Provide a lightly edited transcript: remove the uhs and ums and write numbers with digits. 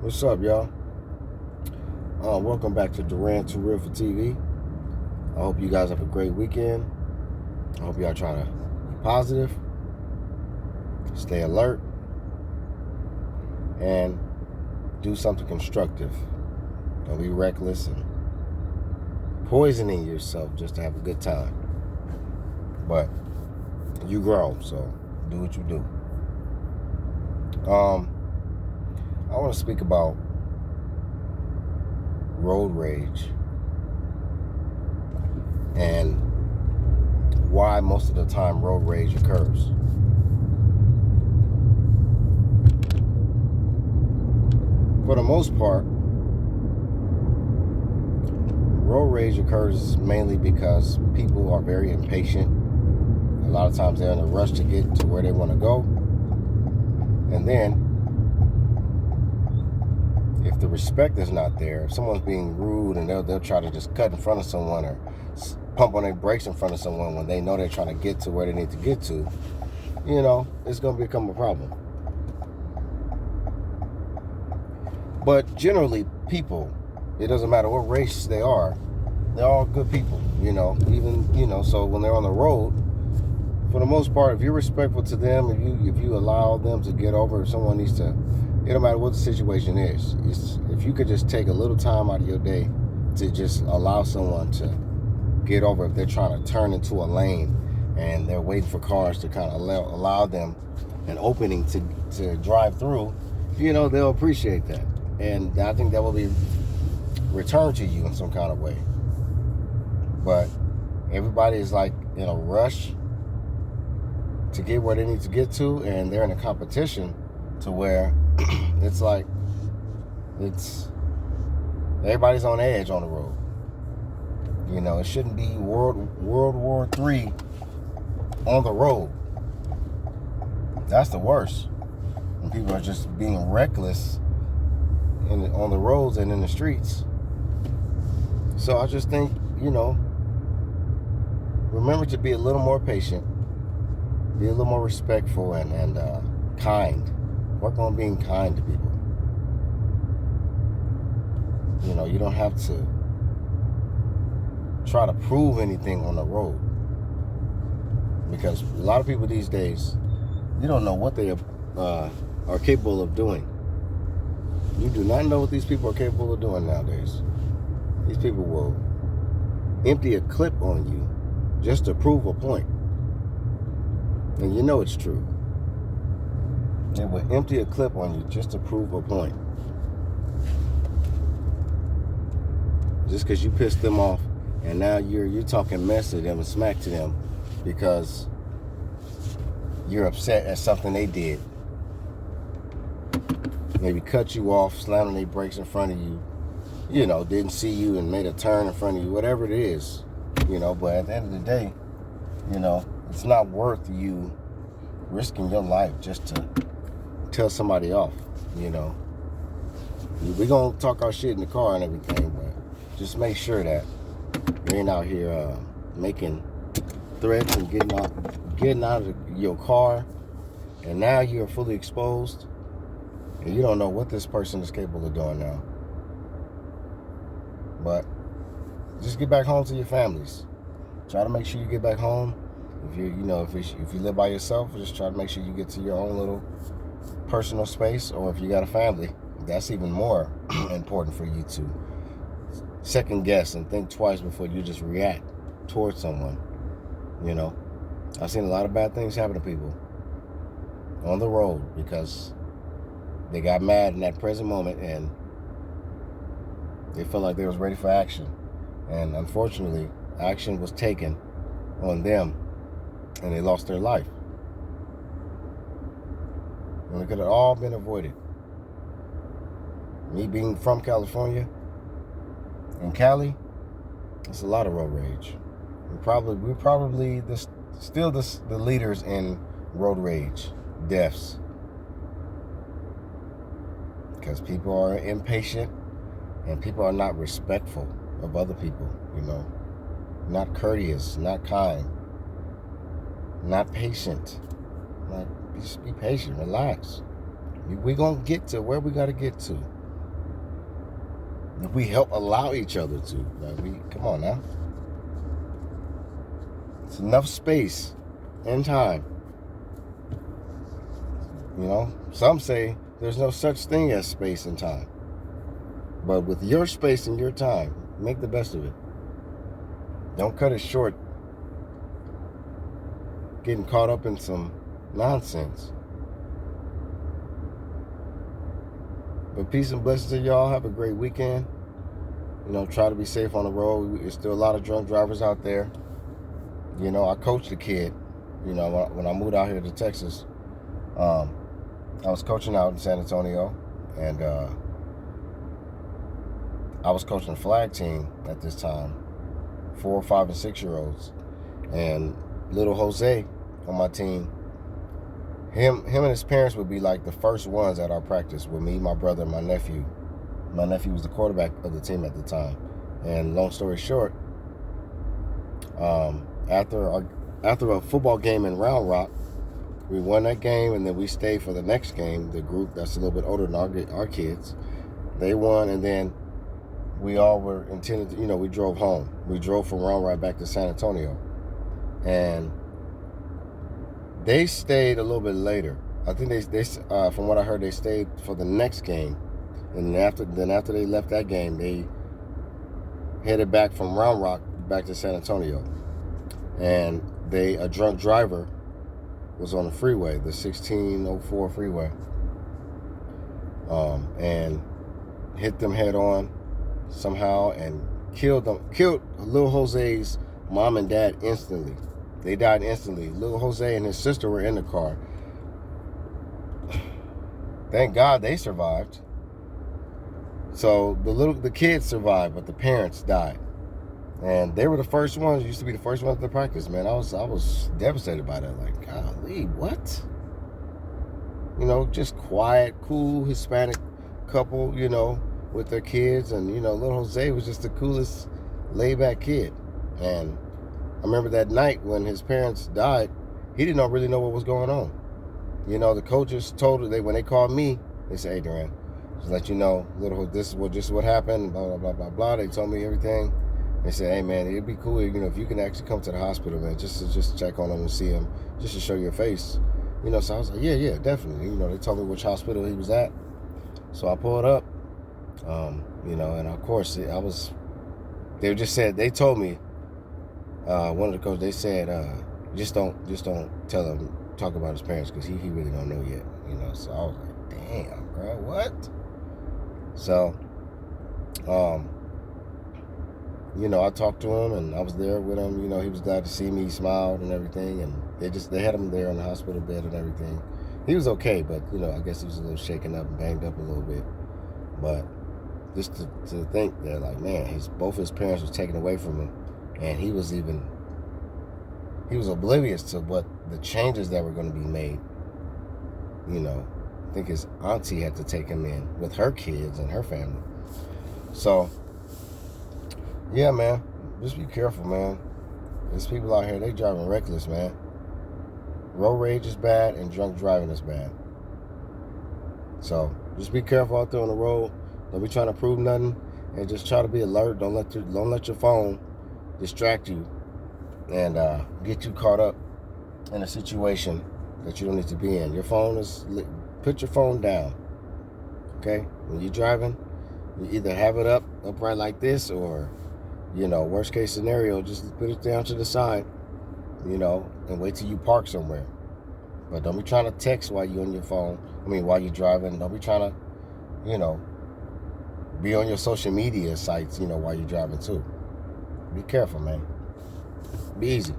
What's up, y'all? Welcome back to Durant Too Real for TV. I hope you guys have a great weekend. I hope y'all try to be positive, stay alert, and do something constructive. Don't be reckless and poisoning yourself just to have a good time. But you grown, so do what you do. I want to speak about road rage and why most of the time road rage occurs. For the most part, road rage occurs mainly because people are very impatient. A lot of times they're in a rush to get to where they want to go. And then if the respect is not there, if someone's being rude and they'll try to just cut in front of someone or pump on their brakes in front of someone when they know they're trying to get to where they need to get to, it's going to become a problem. But generally, people, it doesn't matter what race they are, they're all good people, so when they're on the road, for the most part, if you're respectful to them, if you allow them to get over, if someone needs to, it don't matter what the situation is. If you could just take a little time out of your day to just allow someone to get over, if they're trying to turn into a lane and they're waiting for cars to kind of allow them an opening to drive through, they'll appreciate that. And I think that will be returned to you in some kind of way. But everybody is like in a rush to get where they need to get to, and they're in a competition to where it's like everybody's on edge on the road. It shouldn't be World War III on the road. That's the worst. When people are just being reckless on the roads and in the streets. So I just think, remember to be a little more patient, be a little more respectful and kind. Work on being kind to people. You don't have to try to prove anything on the road, because a lot of people these days, you don't know what they are capable of doing. You do not know what these people are capable of doing nowadays. These people will empty a clip on you just to prove a point. And you know it's true. They will empty a clip on you just to prove a point. Just because you pissed them off and now you're talking mess to them and smack to them because you're upset at something they did. Maybe cut you off, slamming their brakes in front of you, didn't see you and made a turn in front of you, whatever it is, but at the end of the day, it's not worth you risking your life just to tell somebody off. We're going to talk our shit in the car and everything, but just make sure that you ain't out here making threats and getting out of your car, and now you're fully exposed and you don't know what this person is capable of doing now. But just get back home to your families. Try to make sure you get back home. If you live by yourself, just try to make sure you get to your own little personal space. Or if you got a family, that's even more important for you to second guess and think twice before you just react towards someone. I've seen a lot of bad things happen to people on the road because they got mad in that present moment and they felt like they was ready for action. And unfortunately, action was taken on them and they lost their life. And it could have all been avoided. Me being from California, in Cali, it's a lot of road rage. We're probably still the leaders in road rage deaths. Because people are impatient and people are not respectful of other people, not courteous, not kind, not patient. Just be patient, relax. We're going to get to where we got to get to. If we help allow each other to, come on now. It's enough space and time. You know, some say there's no such thing as space and time. But with your space and your time, make the best of it. Don't cut it short getting caught up in some nonsense. But peace and blessings to y'all. Have a great weekend. You know, try to be safe on the road. There's still a lot of drunk drivers out there. You know, I coached a kid. You know, when I moved out here to Texas, I was coaching out in San Antonio, and I was coaching a flag team at this time, 4, 5, and 6-year-olds, and little Jose on my team, him and his parents would be like the first ones at our practice with me, my brother, and my nephew. My nephew was the quarterback of the team at the time. And long story short, after a football game in Round Rock, we won that game, and then we stayed for the next game. The group that's a little bit older than our kids, they won, and then we all were intended to, you know, we drove home. We drove from Round Rock back to San Antonio. And they stayed a little bit later. I think they from what I heard, they stayed for the next game. And after they left that game, they headed back from Round Rock back to San Antonio. And a drunk driver was on the freeway, the 1604 freeway, and hit them head on somehow and killed little Jose's mom and dad instantly. They died instantly. Little Jose and his sister were in the car. Thank God they survived. So the kids survived, but the parents died. And they were the first ones, used to be the first ones to practice, man. I was devastated by that. Like, golly, what? You know, just quiet, cool Hispanic couple, you know, with their kids. And, you know, little Jose was just the coolest laid-back kid. And I remember that night when his parents died, he didn't really know what was going on. You know, the coaches told her, when they called me, they said, "Hey, Duran, just let you know, this is what happened, blah, blah, blah, blah, blah." They told me everything. They said, "Hey, man, it'd be cool, you know, if you can actually come to the hospital, man, just to check on him and see him, just to show your face." You know, so I was like, yeah, definitely. You know, they told me which hospital he was at. So I pulled up, you know, and of course, they told me, one of the coaches, they said, just don't tell him, talk about his parents, because he really don't know yet, you know. So I was like, damn, bro, what? So, you know, I talked to him, and I was there with him. You know, he was glad to see me. He smiled and everything, and they had him there in the hospital bed and everything. He was okay, but, you know, I guess he was a little shaken up and banged up a little bit. But just to think that, like, man, both his parents was taken away from him, and he was oblivious to what the changes that were going to be made. You know, I think his auntie had to take him in with her kids and her family. So, yeah, man, just be careful, man. There's people out here, they driving reckless, man. Road rage is bad, and drunk driving is bad. So just be careful out there on the road. Don't be trying to prove nothing, and just try to be alert. Don't let your phone distract you and get you caught up in a situation that you don't need to be in. Put your phone down. Okay, when you're driving, you either have it upright like this, or, you know, worst case scenario, just put it down to the side, you know, and wait till you park somewhere. But don't be trying to text while you're on your phone. While you're driving. Don't be trying to, you know, be on your social media sites, you know, while you're driving too. Be careful, man. Be easy.